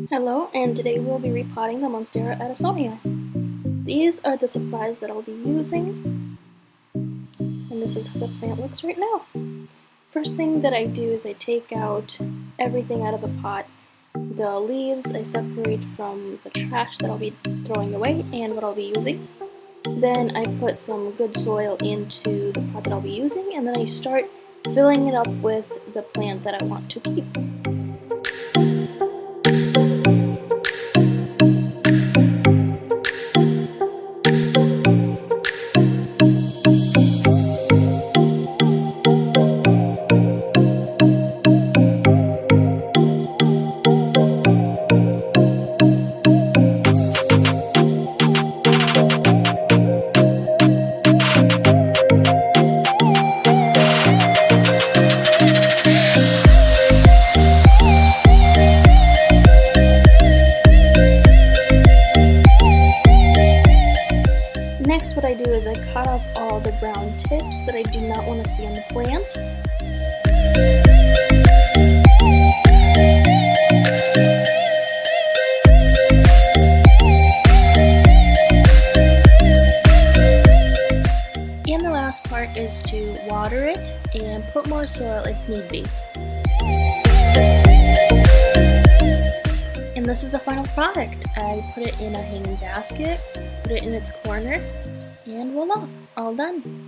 Hello, and today we'll be repotting the Monstera Adansonii. These are the supplies that I'll be using, and this is how the plant looks right now. First thing that I do is I take out everything out of the pot. The leaves I separate from the trash that I'll be throwing away and what I'll be using. Then I put some good soil into the pot that I'll be using, and then I start filling it up with the plant that I want to keep. Next, what I do is I cut off all the brown tips that I do not want to see on the plant. And the last part is to water it and put more soil if need be. And this is the final product. I put it in a hanging basket, put it in its corner, and voila, all done.